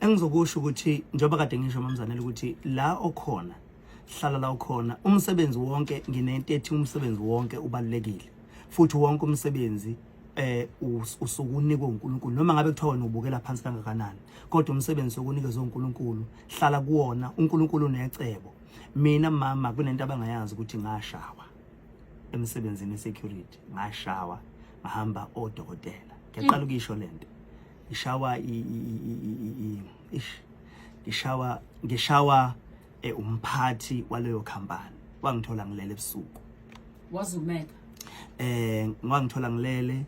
Engizokusho ukuthi njengoba kade ngisho mamzanele ukuthi la okhona hlala la ukhona umsebenzi wonke nginento ethi umsebenzi wonke ubalekile futhi wonke umsebenzi usuku unikwe uNkulunkulu noma ngabe kuthiwa wena ubukela phansi kangakanani kodwa umsebenzi sokunikezwe uNkulunkulu hlala kuwona uNkulunkulu unecebo. Mina mama kunento abangayazi ukuthi ngashawa emsebenzini security ngashawa ngahamba odokotela ngiyaqala ukisho lento ishawa ngishawa umphathi waleyo company wangithola ngilele ebusuku wazumeka ngangithola ngilele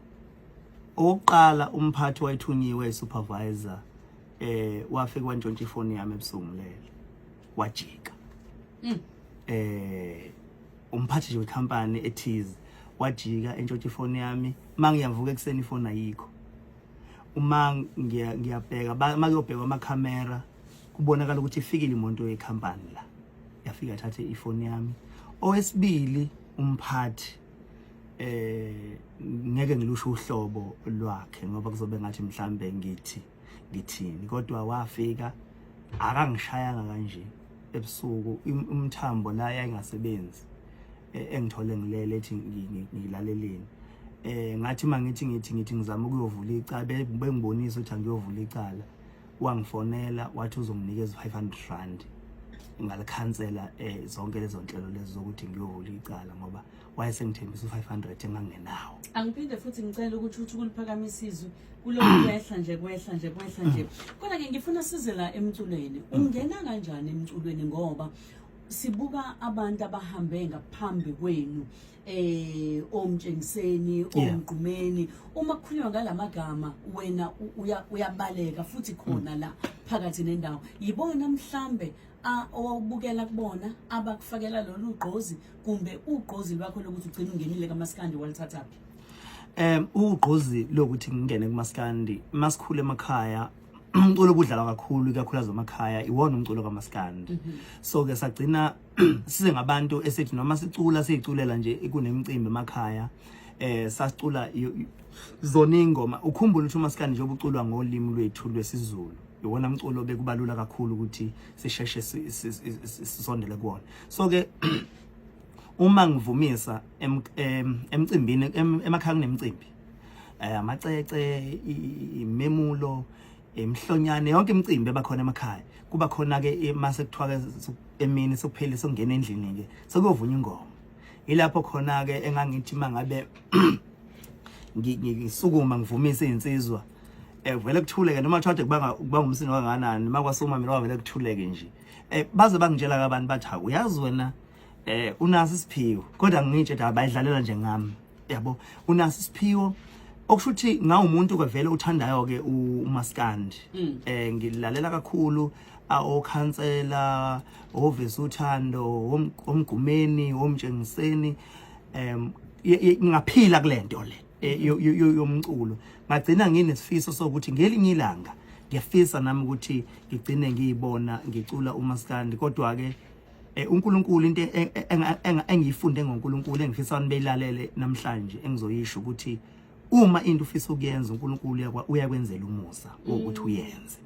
oqala umphathi wayithunyiwe supervisor wafika wantshontsha ifoni yami ebusuku ngilele wajika umphathi nje wecompany ethize wajika entshontsha ifoni yami mangiyavuka ekseni ifoni ayikho uma ngiyabheka makuyobheka amakhamera kubonakala ukuthi ifikile imoto yecompany la yafika thathe ifoni yami. Owesibili umphathi ngeke ngilusho uhlobo lwakhe ngoba kuzobe ngathi mhlambe ngithini kodwa wafika akangishayanga kanje ebusuku umthambo la yayingasebenzi engithole ngilele ethi ngilaleleni ngathi mangithi ngizama ukuyovula icala bengibonisa ukuthi angiyovula icala wangifonela wathi uzonginikeza 500 rand ngalikhansela zonke lezo nhlelo lezo zokuthi ngiyovula icala ngoba wayesengithembisa u500 engangenawo. Angiphinde futhi ngicela ukuthi ukuliphakamisa izwi kulokhu kwehla nje kodwa ke ngifuna size la emculweni ungena kanjani emculweni ngoba sibuka abantu abahambe ngaphambi kwenu omtshengiseni omgqumeni uma kukhulunywa ngalamagama wena uyabaleka futhi khona la phakathi nendawo yibona mhlambe owubukela kubona abakufakela lolu ugqozi kumbe ugqozi lwakho lokuthi ugcina ungenile kaMaskandi walithathaphi? Ugqozi lokuthi ngingene kuMaskandi masikhule emakhaya umculo obudlala kakhulu ikakhulukazi emakhaya iwona umculo kaMaskandi. So ke sagcina size ngabantu esithi noma sicula siyiculela nje kunemicimbi emakhaya sasicula zona ingoma ukhumbula ukuthi uMaskandi nje obuculwa ngolimi lwethu lwesiZulu iwona umculo bekubalula kakhulu ukuthi sisheshe sisondele kuwona. So ke uma ngivumisa emcimbini emakhaya kunemicimbi amacece imemulo emhlonyane yonke imicimbi ebakhona emakhaya kuba khona ke mase kuthiwa emini sokuphela sokungena endlini ke sekuyovunywa ingoma ilapho khona ke engangithi mangabe ngisukuma ngivumisa izinsizwa vele kuthuleke noma thathe kuba ngumsini kanganani makwasoma mina wavele kuthuleke nje baze bangitshela ke abantu bathi uyazi wena unaso isiphiwo kodwa ngingitshe abayidlalela nje ngami yabo unaso isiphiwo okushuthi ngawumuntu kwevele uthandayo ke uMaskandi ngilalela kakhulu okhansela ovisa uthando omgqumeni omtshengiseni ngaphila kulento le yomculo ngagcina nginesifiso sokuthi ngelinye ilanga ngiyafisa nami ukuthi ngigcine ngiyibona ngicula uMaskandi kodwa ke uNkulunkulu into engiyifunde ngoNkulunkulu engifisa nibeyilalele namhlanje engizoyisho ukuthi uma into ufisa ukuyenza uNkulunkulu uyakwenzela umusa ukuthi uyenze.